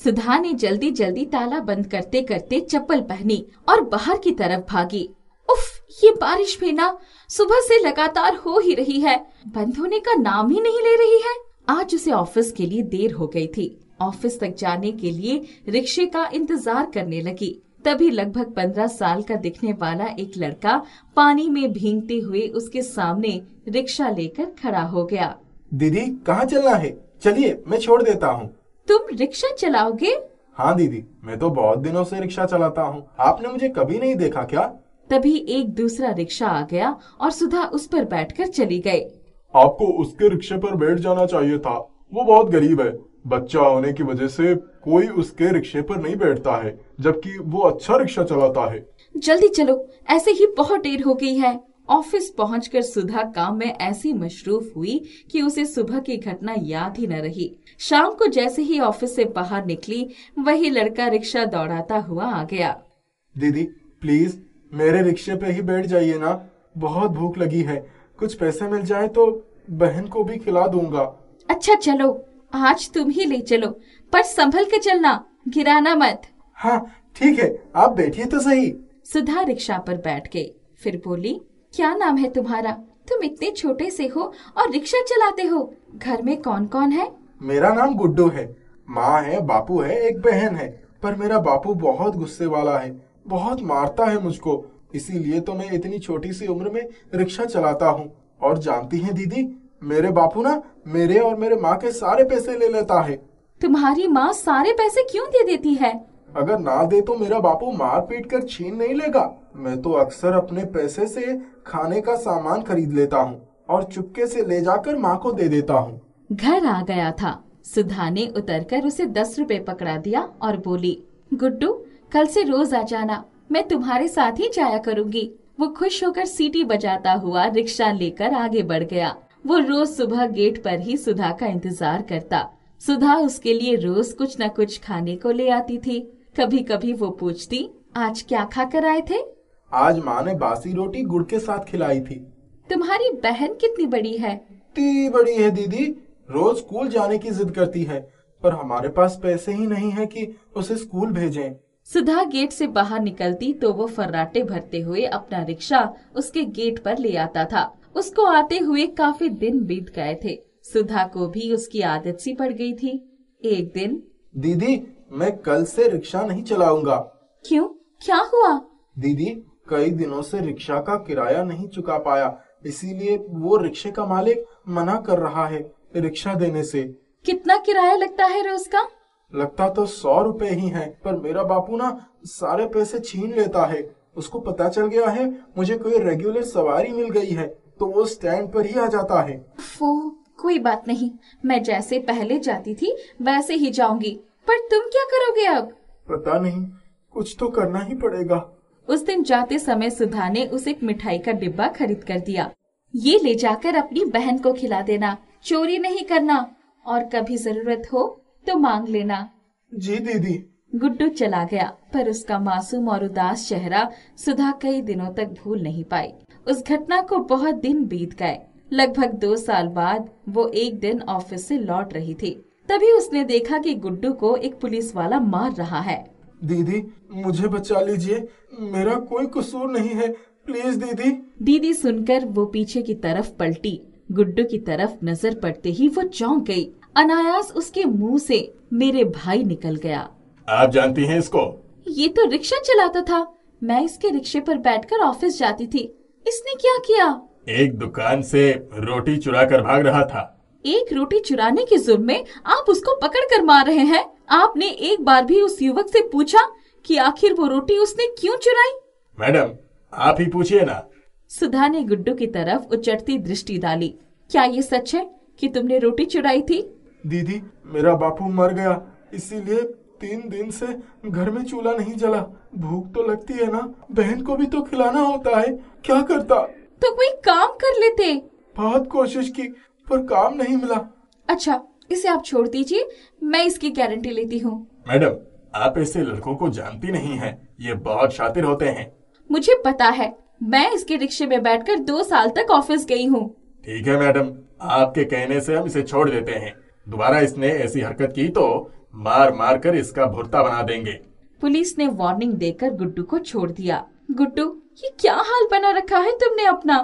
सुधा ने जल्दी जल्दी ताला बंद करते करते चप्पल पहनी और बाहर की तरफ भागी। उफ, ये बारिश भी ना सुबह से लगातार हो ही रही है, बंद होने का नाम ही नहीं ले रही है। आज उसे ऑफिस के लिए देर हो गई थी। ऑफिस तक जाने के लिए रिक्शे का इंतजार करने लगी। तभी लगभग 15 साल का दिखने वाला एक लड़का पानी में भीगते हुए उसके सामने रिक्शा लेकर खड़ा हो गया। दीदी कहाँ चलना है? चलिए मैं छोड़ देता हूँ। तुम रिक्शा चलाओगे? हाँ दीदी, मैं तो बहुत दिनों से रिक्शा चलाता हूँ। आपने मुझे कभी नहीं देखा क्या? तभी एक दूसरा रिक्शा आ गया और सुधा उस पर बैठकर चली गई। आपको उसके रिक्शे पर बैठ जाना चाहिए था। वो बहुत गरीब है। बच्चा होने की वजह से कोई उसके रिक्शे पर नहीं बैठता है, जबकि वो अच्छा रिक्शा चलाता है। जल्दी चलो, ऐसे ही बहुत देर हो गई है। ऑफिस पहुंचकर सुधा काम में ऐसी मशरूफ हुई कि उसे सुबह की घटना याद ही न रही। शाम को जैसे ही ऑफिस से बाहर निकली, वही लड़का रिक्शा दौड़ाता हुआ आ गया। दीदी प्लीज मेरे रिक्शे पे ही बैठ जाइए ना, बहुत भूख लगी है। कुछ पैसे मिल जाए तो बहन को भी खिला दूंगा। अच्छा चलो, आज तुम ही ले चलो, पर संभल के चलना, गिराना मत। हाँ ठीक है, आप बैठिए तो सही। सुधा रिक्शा पर बैठ गई, फिर बोली, क्या नाम है तुम्हारा? तुम इतने छोटे से हो और रिक्शा चलाते हो। घर में कौन कौन है? मेरा नाम गुड्डू है। माँ है, बापू है, एक बहन है। पर मेरा बापू बहुत गुस्से वाला है, बहुत मारता है मुझको। इसीलिए तो मैं इतनी छोटी सी उम्र में रिक्शा चलाता हूँ। और जानती हैं दीदी, मेरे बापू ना मेरे और मेरे माँ के सारे पैसे ले लेता है। तुम्हारी माँ सारे पैसे क्यों दे देती है? अगर ना दे तो मेरा बापू मार पीट कर छीन नहीं लेगा। मैं तो अक्सर अपने पैसे से खाने का सामान खरीद लेता हूँ और चुपके से ले जाकर माँ को दे देता हूँ। घर आ गया था। सुधा ने उतरकर उसे 10 रुपए पकड़ा दिया और बोली, गुड्डू कल से रोज आ जाना, मैं तुम्हारे साथ ही जाया करूंगी। वो खुश होकर सीटी बजाता हुआ रिक्शा लेकर आगे बढ़ गया। वो रोज सुबह गेट पर ही सुधा का इंतजार करता। सुधा उसके लिए रोज कुछ न कुछ खाने को ले आती थी। कभी कभी वो पूछती, आज क्या खा कर आए थे? आज माँ ने बासी रोटी गुड़ के साथ खिलाई थी। तुम्हारी बहन कितनी बड़ी है? इतनी बड़ी है दीदी, रोज स्कूल जाने की जिद करती है, पर हमारे पास पैसे ही नहीं है कि उसे स्कूल भेजें। सुधा गेट से बाहर निकलती तो वो फर्राटे भरते हुए अपना रिक्शा उसके गेट पर ले आता था। उसको आते हुए काफी दिन बीत गए थे। सुधा को भी उसकी आदत सी पड़ गई थी। एक दिन, दीदी मैं कल से रिक्शा नहीं चलाऊंगा। क्यों, क्या हुआ? दीदी कई दिनों से रिक्शा का किराया नहीं चुका पाया, इसीलिए वो रिक्शे का मालिक मना कर रहा है रिक्शा देने से। कितना किराया लगता है रोज का? लगता तो 100 रुपए ही है, पर मेरा बापू ना सारे पैसे छीन लेता है। उसको पता चल गया है मुझे कोई रेगुलर सवारी मिल गई है, तो वो स्टैंड पर ही आ जाता है। वो कोई बात नहीं, मैं जैसे पहले जाती थी वैसे ही जाऊंगी। पर तुम क्या करोगे अब? पता नहीं, कुछ तो करना ही पड़ेगा। उस दिन जाते समय सुधा ने उसे एक मिठाई का डिब्बा खरीद कर दिया। ये ले जाकर अपनी बहन को खिला देना, चोरी नहीं करना, और कभी जरूरत हो तो मांग लेना। जी दीदी। गुड्डू चला गया, पर उसका मासूम और उदास चेहरा सुधा कई दिनों तक भूल नहीं पाई। उस घटना को बहुत दिन बीत गए। लगभग 2 साल बाद वो एक दिन ऑफिस से लौट रही थी। तभी उसने देखा कि गुड्डू को एक पुलिस वाला मार रहा है। दीदी मुझे बचा लीजिए, मेरा कोई कसूर नहीं है, प्लीज दीदी। दीदी सुनकर वो पीछे की तरफ पलटी। गुड्डू की तरफ नजर पड़ते ही वो चौंक गई। अनायास उसके मुंह से मेरे भाई निकल गया। आप जानती हैं इसको? ये तो रिक्शा चलाता था। मैं इसके रिक्शे पर बैठकर ऑफिस जाती थी। इसने क्या किया? एक दुकान से रोटी चुरा कर भाग रहा था। एक रोटी चुराने के जुर्म में आप उसको पकड़ कर मार रहे हैं। आपने एक बार भी उस युवक से पूछा कि आखिर वो रोटी उसने क्यों चुराई? मैडम आप ही पूछिए ना। सुधा ने गुड्डू की तरफ उचटती दृष्टि डाली। क्या ये सच है कि तुमने रोटी चुराई थी? दीदी मेरा बापू मर गया, इसीलिए 3 दिन से घर में चूल्हा नहीं जला। भूख तो लगती है ना, बहन को भी तो खिलाना होता है। क्या करता? तो कोई काम कर लेते। बहुत कोशिश की पर काम नहीं मिला। अच्छा इसे आप छोड़ दीजिए, मैं इसकी गारंटी लेती हूँ। मैडम आप ऐसे लड़कों को जानती नहीं हैं, ये बहुत शातिर होते हैं। मुझे पता है, मैं इसके रिक्शे में बैठकर 2 साल तक ऑफिस गई हूँ। ठीक है मैडम, आपके कहने से हम इसे छोड़ देते हैं। दोबारा इसने ऐसी हरकत की तो मार मार कर इसका भुर्ता बना देंगे। पुलिस ने वार्निंग देकर गुड्डू को छोड़ दिया। गुड्डू, ये क्या हाल बना रखा है तुमने अपना?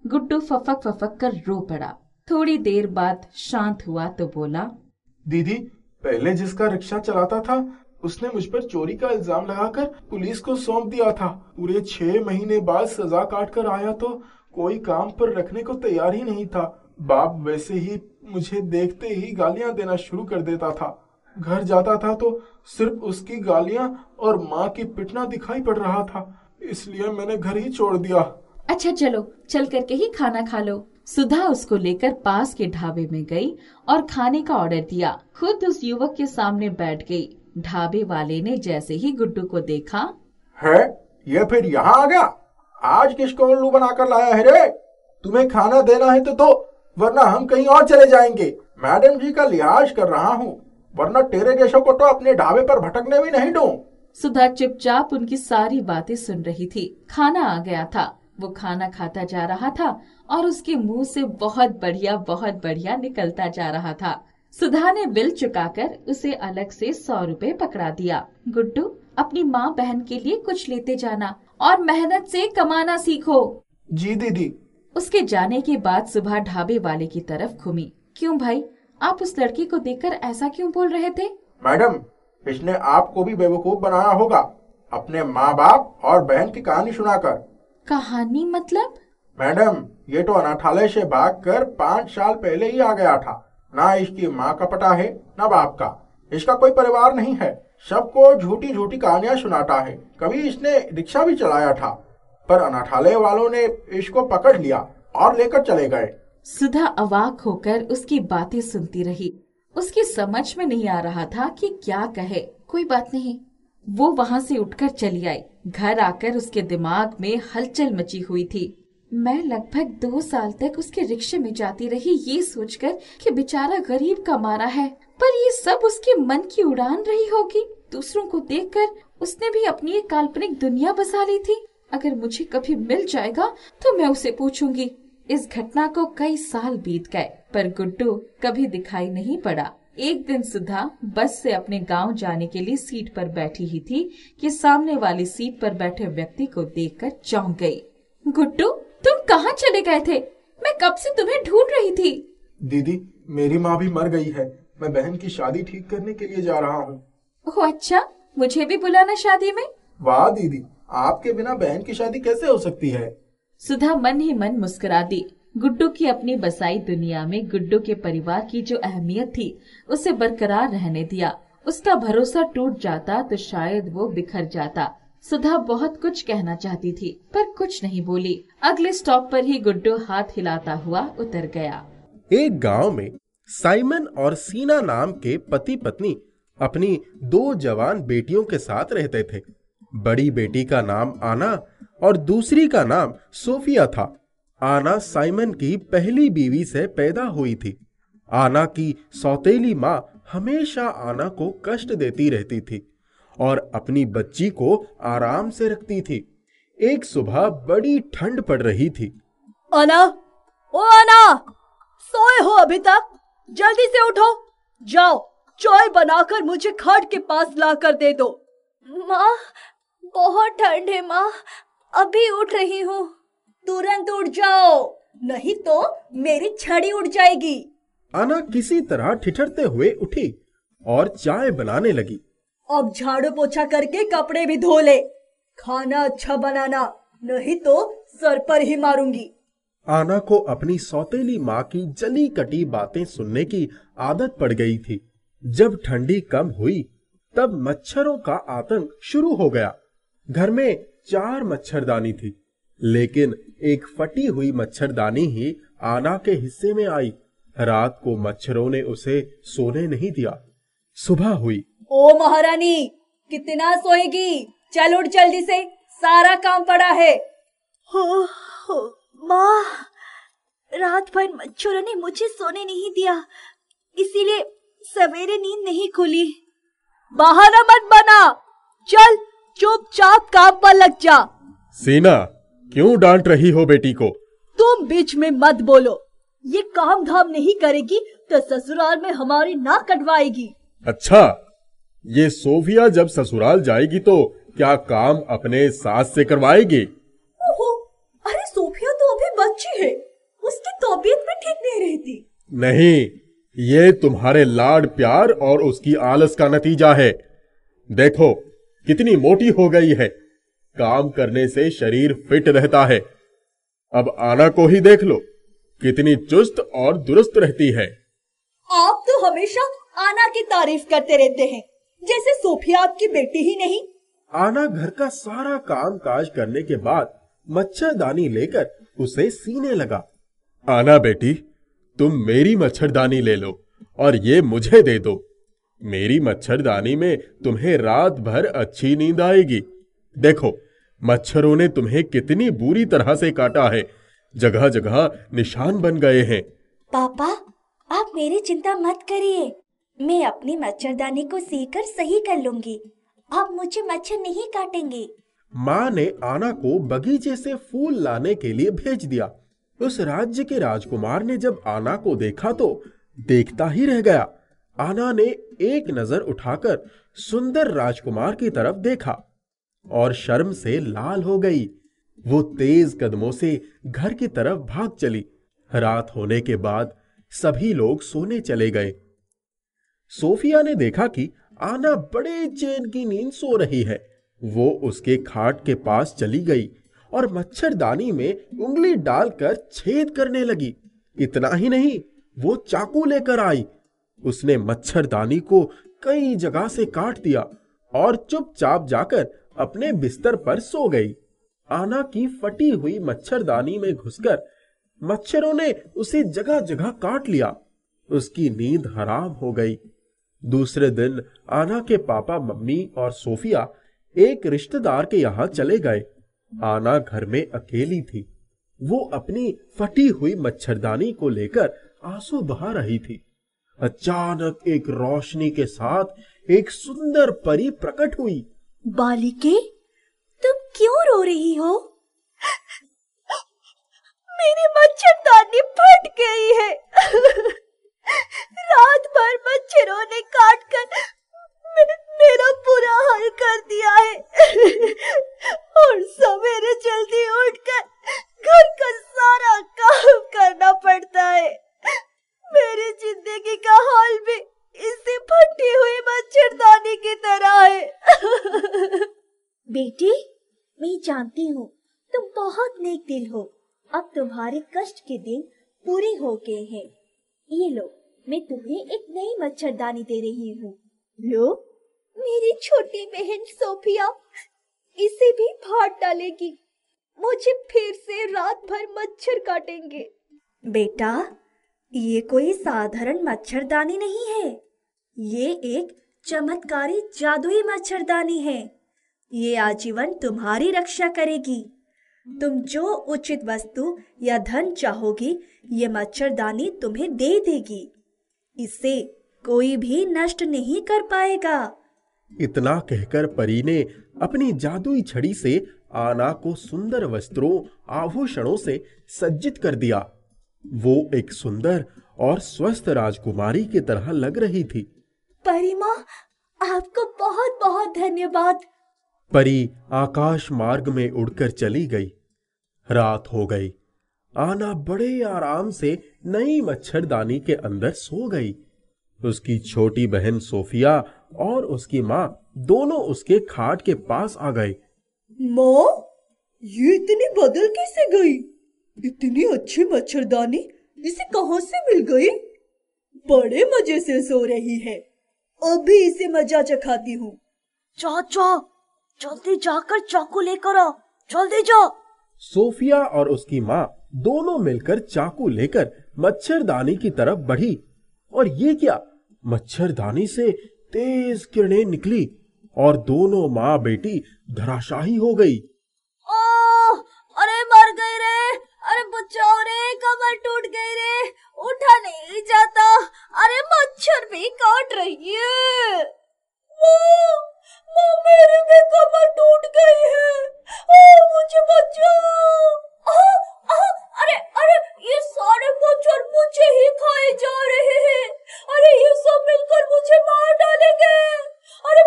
गुड्डू फफक फफक कर रो पड़ा। थोड़ी देर बाद शांत हुआ तो बोला, दीदी, पहले जिसका रिक्शा चलाता था उसने मुझ पर चोरी का इल्जाम लगाकर पुलिस को सौंप दिया था। पूरे 6 महीने बाद सजा काट कर आया तो कोई काम पर रखने को तैयार ही नहीं था। बाप वैसे ही मुझे देखते ही गालियां देना शुरू कर देता था। घर जाता था तो सिर्फ उसकी गालियां और माँ की पिटना दिखाई पड़ रहा था, इसलिए मैंने घर ही छोड़ दिया। अच्छा चलो, चल करके ही खाना खा लो। सुधा उसको लेकर पास के ढाबे में गई और खाने का ऑर्डर दिया। खुद उस युवक के सामने बैठ गई। ढाबे वाले ने जैसे ही गुड्डू को देखा, है ये फिर यहाँ आ गया? आज किसको उल्लू बनाकर लाया है रे? तुम्हें खाना देना है तो दो, वरना हम कहीं और चले जाएंगे। मैडम जी का लिहाज कर रहा हूँ, वरना तेरे जैसों को तो अपने ढाबे पर भटकने भी नहीं दूं। सुधा चुपचाप उनकी सारी बातें सुन रही थी। खाना आ गया था। वो खाना खाता जा रहा था और उसके मुंह से बहुत बढ़िया निकलता जा रहा था। सुधा ने बिल चुकाकर उसे अलग से 100 रुपए पकड़ा दिया। गुड्डू, अपनी माँ बहन के लिए कुछ लेते जाना और मेहनत से कमाना सीखो। जी दीदी। उसके जाने के बाद सुबह ढाबे वाले की तरफ घूमी। क्यों भाई, आप उस लड़की को देखकर ऐसा क्यों बोल रहे थे? मैडम, इसने आपको भी बेवकूफ बनाया होगा, अपने माँ बाप और बहन की कहानी सुनाकर। कहानी मतलब? मैडम, ये तो अनाथालय से भागकर 5 साल पहले ही आ गया था। ना इसकी माँ का पता है ना बाप का, इसका कोई परिवार नहीं है। सबको झूठी झूठी कहानियां सुनाता है। कभी इसने रिक्शा भी चलाया था, पर अनाथालय वालों ने इसको पकड़ लिया और लेकर चले गए। सुधा अवाक होकर उसकी बातें सुनती रही। उसकी समझ में नहीं आ रहा था कि क्या कहे। कोई बात नहीं, वो वहाँ से उठकर चली आई। घर आकर उसके दिमाग में हलचल मची हुई थी। मैं लगभग 2 साल तक उसके रिक्शे में जाती रही, ये सोचकर कि बेचारा गरीब का मारा है, पर ये सब उसके मन की उड़ान रही होगी। दूसरों को देखकर उसने भी अपनी एक काल्पनिक दुनिया बसा ली थी। अगर मुझे कभी मिल जाएगा तो मैं उसे पूछूंगी। इस घटना को कई साल बीत गए, पर गुड्डू कभी दिखाई नहीं पड़ा। एक दिन सुधा बस से अपने गांव जाने के लिए सीट पर बैठी ही थी कि सामने वाली सीट पर बैठे व्यक्ति को देखकर चौंक गई। गुड्डू, तुम कहाँ चले गए थे? मैं कब से तुम्हें ढूंढ रही थी। दीदी, मेरी माँ भी मर गई है। मैं बहन की शादी ठीक करने के लिए जा रहा हूँ। ओह अच्छा, मुझे भी बुलाना शादी में। वाह दीदी, आपके बिना बहन की शादी कैसे हो सकती है? सुधा मन ही मन मुस्कुरा दी। गुड्डू की अपनी बसाई दुनिया में गुड्डू के परिवार की जो अहमियत थी उसे बरकरार रहने दिया। उसका भरोसा टूट जाता तो शायद वो बिखर जाता। सुधा बहुत कुछ कहना चाहती थी पर कुछ नहीं बोली। अगले स्टॉप पर ही गुड्डू हाथ हिलाता हुआ उतर गया। एक गांव में साइमन और सीना नाम के पति पत्नी अपनी 2 जवान बेटियों के साथ रहते थे। बड़ी बेटी का नाम आना और दूसरी का नाम सोफिया था। आना साइमन की पहली बीवी से पैदा हुई थी। आना की सौतेली माँ हमेशा आना को कष्ट देती रहती थी और अपनी बच्ची को आराम से रखती थी। एक सुबह बड़ी ठंड पड़ रही थी। आना, ओ आना, सोए हो अभी तक? जल्दी से उठो, जाओ चाय बनाकर मुझे खाट के पास लाकर दे दो। माँ, बहुत ठंड है माँ, अभी उठ रही हूँ। तुरंत उठ जाओ, नहीं तो मेरी छड़ी उड़ जाएगी। आना किसी तरह ठिठुरते हुए उठी और चाय बनाने लगी। अब झाड़ू पोछा करके कपड़े भी धो ले। खाना अच्छा बनाना, नहीं तो सर पर ही मारूंगी। आना को अपनी सौतेली माँ की जली कटी बातें सुनने की आदत पड़ गई थी। जब ठंडी कम हुई तब मच्छरों का आतंक शुरू हो गया। घर में 4 मच्छरदानी थी, लेकिन एक फटी हुई मच्छरदानी ही आना के हिस्से में आई। रात को मच्छरों ने उसे सोने नहीं दिया। सुबह हुई। ओ महारानी, कितना सोएगी? चल उठ जल्दी से, सारा काम पड़ा है। हो माँ, रात भर मच्छरों ने मुझे सोने नहीं दिया, इसीलिए सवेरे नींद नहीं खुली। बहाना मत बना, चल चुपचाप काम पर लग जा। सीना, क्यों डांट रही हो बेटी को? तुम बीच में मत बोलो। ये काम धाम नहीं करेगी तो ससुराल में हमारी नाक कटवाएगी। अच्छा, ये सोफिया जब ससुराल जाएगी तो क्या काम अपने सास से करवाएगी? ओहो, अरे सोफिया तो अभी बच्ची है, उसकी तबीयत भी ठीक नहीं रहती। नहीं, ये तुम्हारे लाड प्यार और उसकी आलस का नतीजा है। देखो कितनी मोटी हो गई है, काम करने से शरीर फिट रहता है। अब आना को ही देख लो, कितनी चुस्त और दुरुस्त रहती है। आप तो हमेशा आना की तारीफ करते रहते हैं, जैसे सोफिया आपकी बेटी ही नहीं। आना घर का सारा काम काज करने के बाद मच्छरदानी लेकर उसे सीने लगा। आना बेटी, तुम मेरी मच्छरदानी ले लो और ये मुझे दे दो। मेरी मच्छरदानी में तुम्हें रात भर अच्छी नींद आएगी। देखो मच्छरों ने तुम्हें कितनी बुरी तरह से काटा है, जगह जगह निशान बन गए हैं। पापा, आप मेरी चिंता मत करिए, मैं अपनी मच्छरदानी को सीकर सही कर लूंगी। अब मुझे मच्छर नहीं काटेंगे। माँ ने आना को बगीचे से फूल लाने के लिए भेज दिया। उस राज्य के राजकुमार ने जब आना को देखा तो देखता ही रह गया। आना ने एक नजर उठाकर सुंदर राजकुमार की तरफ देखा और शर्म से लाल हो गई। वो तेज कदमों से घर की तरफ भाग चली। रात होने के बाद सभी लोग सोने चले गए। सोफिया ने देखा कि आना बड़े चैन की नींद सो रही है। वो उसके खाट के पास चली गई और मच्छरदानी में उंगली डालकर छेद करने लगी। इतना ही नहीं, वो चाकू लेकर आई। उसने मच्छरदानी को कई जगह से काट दिया और चुपचाप जाकर अपने बिस्तर पर सो गई। आना की फटी हुई मच्छरदानी में घुसकर मच्छरों ने उसे जगह जगह काट लिया। उसकी नींद हराम हो गई। दूसरे दिन आना के पापा, मम्मी और सोफिया एक रिश्तेदार के यहां चले गए। आना घर में अकेली थी। वो अपनी फटी हुई मच्छरदानी को लेकर आंसू बहा रही थी। अचानक एक रोशनी के साथ एक सुंदर परी प्रकट हुई। बालिके, तुम क्यों रो रही हो? मेरी मच्छरदानी फट गई है। रात भर मच्छरों ने काट कर मेरा बुरा हाल कर दिया है और सवेरे जल्दी उठकर घर का सारा काम करना पड़ता है। मेरी जिंदगी का हाल भी इसी फटी हुई मच्छरदानी की तरह है। बेटी, मैं जानती हूँ तुम बहुत नेक दिल हो। अब तुम्हारे कष्ट के दिन पूरे हो गए हैं। ये लो, मैं तुम्हें एक नई मच्छरदानी दे रही हूँ। लो। मेरी छोटी बहन सोफिया इसे भी फाड़ डालेगी। मुझे फिर से रात भर मच्छर काटेंगे। बेटा, ये कोई साधारण मच्छरदानी नहीं है। ये एक चमत्कारी जादुई मच्छरदानी है। ये आजीवन तुम्हारी रक्षा करेगी। तुम जो उचित वस्तु या धन चाहोगी, ये मच्छरदानी तुम्हें दे देगी। इसे कोई भी नष्ट नहीं कर पाएगा। इतना कहकर परी ने अपनी जादुई छड़ी से आना को सुंदर वस्त्रों, आभूषणों से सज्जित कर दिया। वो एक सुंदर और स्वस्थ राजकुमारी की तरह लग रही थी। परी माँ, आपको बहुत बहुत धन्यवाद। परी आकाश मार्ग में उड़कर चली गई। रात हो गई। आना बड़े आराम से नई मच्छरदानी के अंदर सो गई। उसकी छोटी बहन सोफिया और उसकी माँ दोनों उसके खाट के पास आ गए। माँ, ये इतनी बदल कैसे गई? इतनी अच्छी मच्छरदानी इसे कहाँ से मिल गई? बड़े मजे से सो रही है। अभी इसे मजा चखाती हूँ। चाचा, जल्दी जाकर चाकू लेकर आओ। जल्दी जाओ। सोफिया और उसकी माँ दोनों मिलकर चाकू लेकर मच्छरदानी की तरफ बढ़ी और ये क्या, मच्छरदानी से तेज किरणें निकली और दोनों माँ बेटी धराशायी हो गई। अरे मर गई रे, अरे बचाओ रे, कमर टूट गई रे, उठा नहीं जाता। अरे मच्छर भी काट रही है। माँ, मेरी भी कमर टूट गई है। मुझे बचाओ। अरे अरे, ये सारे मच्छर मुझे ही खाए जा रहे हैं। अरे ये सब मिलकर मुझे मार डालेंगे। अरे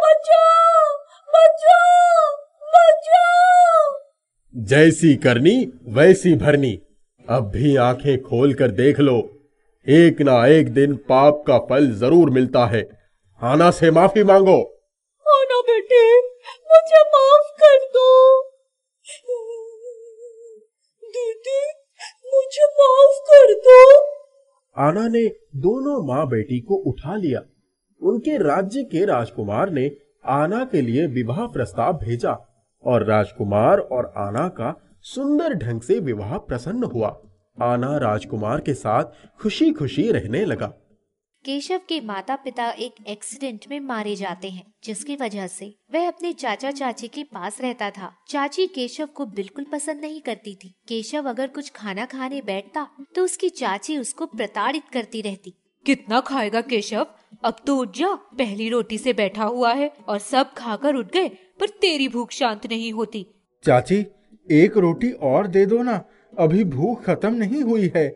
जैसी करनी वैसी भरनी। अब भी आंखें खोल कर देख लो, एक ना एक दिन पाप का फल जरूर मिलता है। आना से माफी मांगो। आना बेटे, मुझे माफ कर दो। दीदी, मुझे माफ कर दो। आना ने दोनों माँ बेटी को उठा लिया। उनके राज्य के राजकुमार ने आना के लिए विवाह प्रस्ताव भेजा और राजकुमार और आना का सुंदर ढंग से विवाह प्रसन्न हुआ। आना राजकुमार के साथ खुशी खुशी रहने लगा। केशव के माता पिता एक एक्सीडेंट में मारे जाते हैं, जिसकी वजह से वह अपने चाचा चाची के पास रहता था। चाची केशव को बिल्कुल पसंद नहीं करती थी। केशव अगर कुछ खाना खाने बैठता तो उसकी चाची उसको प्रताड़ित करती रहती। कितना खाएगा केशव, अब तो उठ जा, पहली रोटी से बैठा हुआ है और सब खाकर उठ गए, पर तेरी भूख शांत नहीं होती। चाची, एक रोटी और दे दो ना, अभी भूख खत्म नहीं हुई है।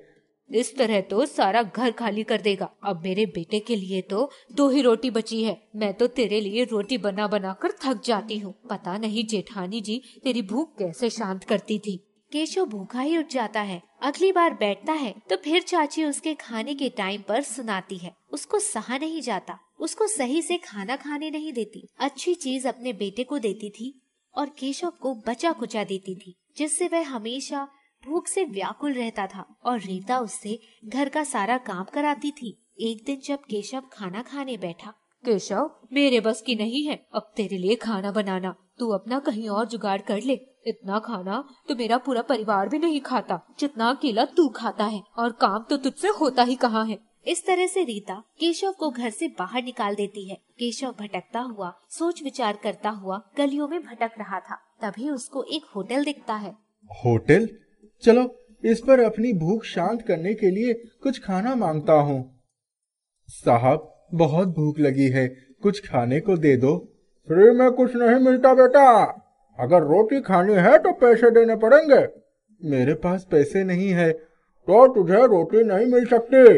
इस तरह तो सारा घर खाली कर देगा। अब मेरे बेटे के लिए तो 2 ही रोटी बची है। मैं तो तेरे लिए रोटी बना बना कर थक जाती हूँ। पता नहीं जेठानी जी तेरी भूख कैसे शांत करती थी। केशव भूखा ही उठ जाता है। अगली बार बैठता है तो फिर चाची उसके खाने के टाइम पर सुनाती है। उसको सहा नहीं जाता, उसको सही से खाना खाने नहीं देती। अच्छी चीज अपने बेटे को देती थी और केशव को बचा कुचा देती थी, जिससे वह हमेशा भूख से व्याकुल रहता था। और रीता उससे घर का सारा काम कराती थी। एक दिन जब केशव खाना खाने बैठा, केशव, मेरे बस की नहीं है अब तेरे लिए खाना बनाना, तू अपना कहीं और जुगाड़ कर ले। इतना खाना तो मेरा पूरा परिवार भी नहीं खाता जितना अकेला तू खाता है, और काम तो तुझसे होता ही कहाँ है। इस तरह से रीता केशव को घर से बाहर निकाल देती है। केशव भटकता हुआ, सोच विचार करता हुआ गलियों में भटक रहा था। तभी उसको एक होटल दिखता है। होटल? चलो इस पर अपनी भूख शांत करने के लिए कुछ खाना मांगता हूँ। साहब, बहुत भूख लगी है, कुछ खाने को दे दो। फ्री में कुछ नहीं मिलता बेटा, अगर रोटी खानी है तो पैसे देने पड़ेंगे। मेरे पास पैसे नहीं है तो तुझे रोटी नहीं मिल सकती।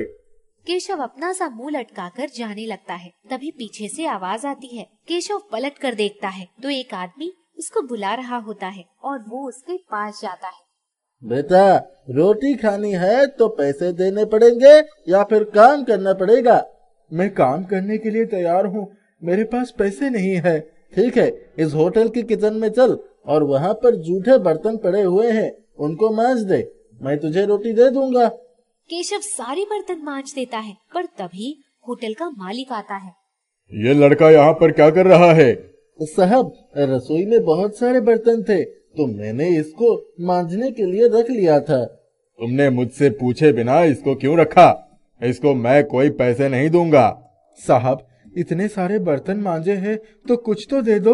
केशव अपना सा मुंह लटकाकर जाने लगता है। तभी पीछे से आवाज आती है। केशव पलट कर देखता है तो एक आदमी उसको बुला रहा होता है और वो उसके पास जाता है। बेटा, रोटी खानी है तो पैसे देने पड़ेंगे या फिर काम करना पड़ेगा? मैं काम करने के लिए तैयार हूँ, मेरे पास पैसे नहीं है। ठीक है, इस होटल की किचन में चल और वहाँ पर जूठे बर्तन पड़े हुए हैं, उनको मांज दे, मैं तुझे रोटी दे दूंगा। केशव सारे बर्तन मांज देता है, पर तभी होटल का मालिक आता है। ये लड़का यहाँ पर क्या कर रहा है? साहब, रसोई में बहुत सारे बर्तन थे तो मैंने इसको मांजने के लिए रख लिया था। तुमने मुझसे पूछे बिना इसको क्यों रखा? इसको मैं कोई पैसे नहीं दूंगा। साहब, इतने सारे बर्तन मांजे हैं तो कुछ तो दे दो।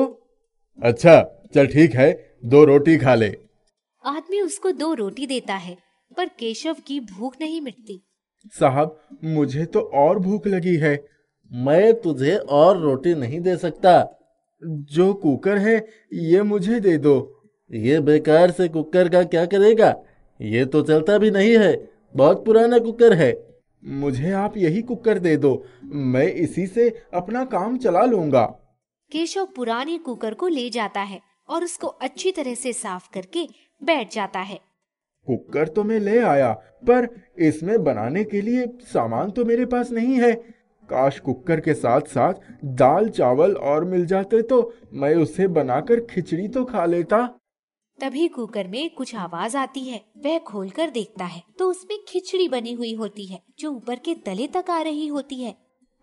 अच्छा चल ठीक है, 2 रोटी खा ले। आदमी उसको 2 रोटी देता है, पर केशव की भूख नहीं मिटती। साहब, मुझे तो और भूख लगी है। मैं तुझे और रोटी नहीं दे सकता। जो कुकर है ये मुझे दे दो। ये बेकार से कुकर का क्या करेगा? ये तो चलता भी नहीं है, बहुत पुराना कुकर है। मुझे आप यही कुकर दे दो, मैं इसी से अपना काम चला लूंगा। केशव पुराने कुकर को ले जाता है और उसको अच्छी तरह से साफ करके बैठ जाता है। कुकर तो मैं ले आया, पर इसमें बनाने के लिए सामान तो मेरे पास नहीं है। काश कुकर के साथ साथ दाल चावल और मिल जाते तो मैं उसे बनाकर खिचड़ी तो खा लेता। तभी कुकर में कुछ आवाज आती है। वह खोलकर देखता है तो उसमें खिचड़ी बनी हुई होती है, जो ऊपर के तले तक आ रही होती है।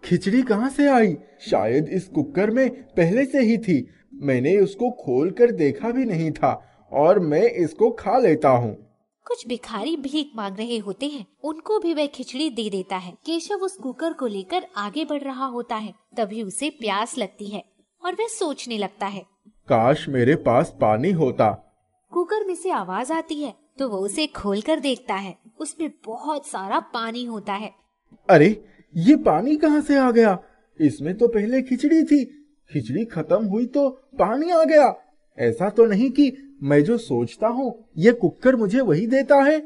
खिचड़ी कहाँ से आई? शायद इस कुकर में पहले से ही थी, मैंने उसको खोलकर देखा भी नहीं था और मैं इसको खा लेता हूँ। कुछ भिखारी भीख मांग रहे होते हैं, उनको भी वह खिचड़ी दे देता है। केशव उस कुकर को लेकर आगे बढ़ रहा होता है। तभी उसे प्यास लगती है और वह सोचने लगता है, काश मेरे पास पानी होता। कुकर में से आवाज आती है तो वो उसे खोलकर देखता है। उसमें बहुत सारा पानी होता है। अरे, ये पानी कहाँ से आ गया? इसमें तो पहले खिचड़ी थी, खिचड़ी खत्म हुई तो पानी आ गया। ऐसा तो नहीं कि मैं जो सोचता हूँ ये कुकर मुझे वही देता है।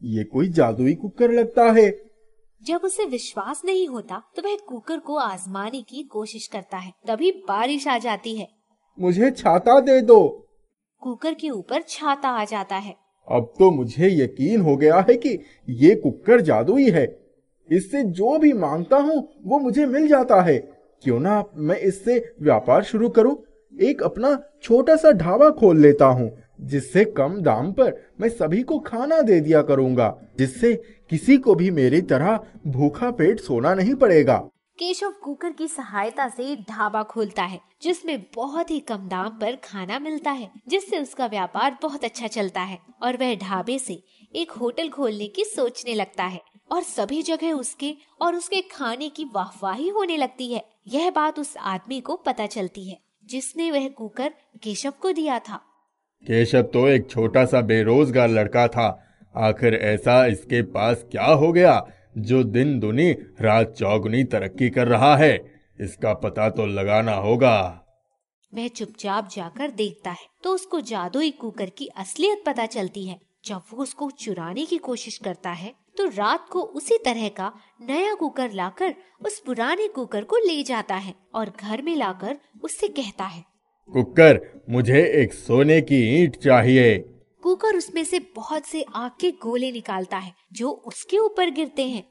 ये कोई जादुई कुकर लगता है। जब उसे विश्वास नहीं होता तो वह कुकर को आजमाने की कोशिश करता है। तभी बारिश आ जाती है। मुझे छाता दे दो। कुकर के ऊपर छाता आ जाता है। अब तो मुझे यकीन हो गया है कि ये कुकर जादुई है। इससे जो भी मांगता हूँ वो मुझे मिल जाता है। क्यों ना मैं इससे व्यापार शुरू करूं, एक अपना छोटा सा ढाबा खोल लेता हूँ, जिससे कम दाम पर मैं सभी को खाना दे दिया करूंगा, जिससे किसी को भी मेरी तरह भूखा पेट सोना नहीं पड़ेगा। केशव कुकर की सहायता से ढाबा खोलता है, जिसमें बहुत ही कम दाम पर खाना मिलता है, जिससे उसका व्यापार बहुत अच्छा चलता है और वह ढाबे से एक होटल खोलने की सोचने लगता है और सभी जगह उसके और उसके खाने की वाहवाही होने लगती है। यह बात उस आदमी को पता चलती है जिसने वह कुकर केशव को दिया था। केशव तो एक छोटा सा बेरोजगार लड़का था। आखिर ऐसा इसके पास क्या हो गया जो दिन दुनी रात चौगुनी तरक्की कर रहा है? इसका पता तो लगाना होगा। वह चुपचाप जाकर देखता है तो उसको जादुई कुकर की असलियत पता चलती है। जब वो उसको चुराने की कोशिश करता है तो रात को उसी तरह का नया कुकर लाकर उस पुराने कुकर को ले जाता है और घर में लाकर उससे कहता है, कुकर, मुझे एक सोने की ईंट चाहिए। कुकर उसमें से बहुत से आग के गोले निकालता है जो उसके ऊपर गिरते हैं।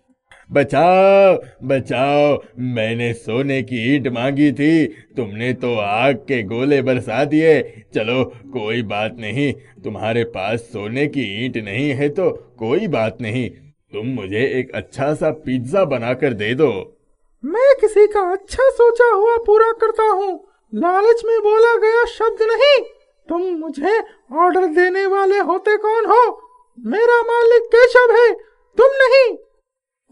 बचाओ बचाओ, मैंने सोने की ईंट मांगी थी, तुमने तो आग के गोले बरसा दिए। चलो कोई बात नहीं, तुम्हारे पास सोने की ईंट नहीं है तो कोई बात नहीं, तुम मुझे एक अच्छा सा पिज्जा बनाकर दे दो। मैं किसी का अच्छा सोचा हुआ पूरा करता हूँ, लालच में बोला गया शब्द नहीं। तुम मुझे ऑर्डर देने वाले होते कौन हो? मेरा मालिक केशव है, तुम नहीं।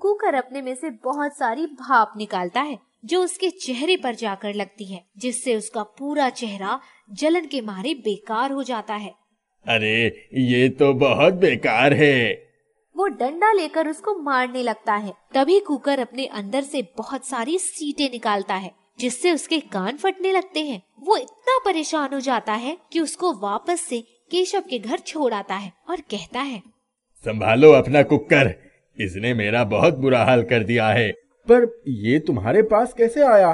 कुकर अपने में से बहुत सारी भाप निकालता है जो उसके चेहरे पर जाकर लगती है, जिससे उसका पूरा चेहरा जलन के मारे बेकार हो जाता है। अरे ये तो बहुत बेकार है। वो डंडा लेकर उसको मारने लगता है। तभी कुकर अपने अंदर से बहुत सारी सीटें निकालता है जिससे उसके कान फटने लगते हैं। वो इतना परेशान हो जाता है कि उसको वापस से केशव के घर छोड़ आता है और कहता है, संभालो अपना कुकर, इसने मेरा बहुत बुरा हाल कर दिया है। पर ये तुम्हारे पास कैसे आया?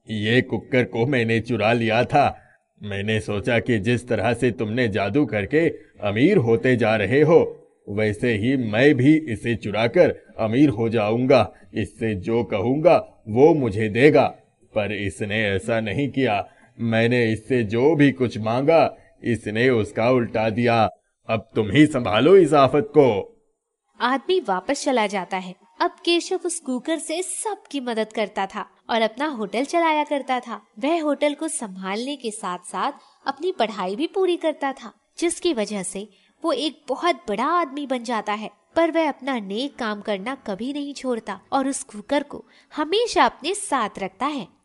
ये कुकर को मैंने चुरा लिया था। मैंने सोचा कि जिस तरह से तुमने जादू करके अमीर होते जा रहे हो, वैसे ही मैं भी इसे चुराकर अमीर हो जाऊंगा। इससे जो कहूंगा वो मुझे देगा। पर इसने ऐसा नहीं किया। मैंने इससे जो भी कुछ मांगा, इसने उसका उल्टा दिया। अब तुम ही संभालो इस आफत को। आदमी वापस चला जाता है। अब केशव उस कुकर से सबकी मदद करता था और अपना होटल चलाया करता था। वह होटल को संभालने के साथ साथ अपनी पढ़ाई भी पूरी करता था, जिसकी वजह से वो एक बहुत बड़ा आदमी बन जाता है। पर वह अपना नेक काम करना कभी नहीं छोड़ता और उस कुकर को हमेशा अपने साथ रखता है।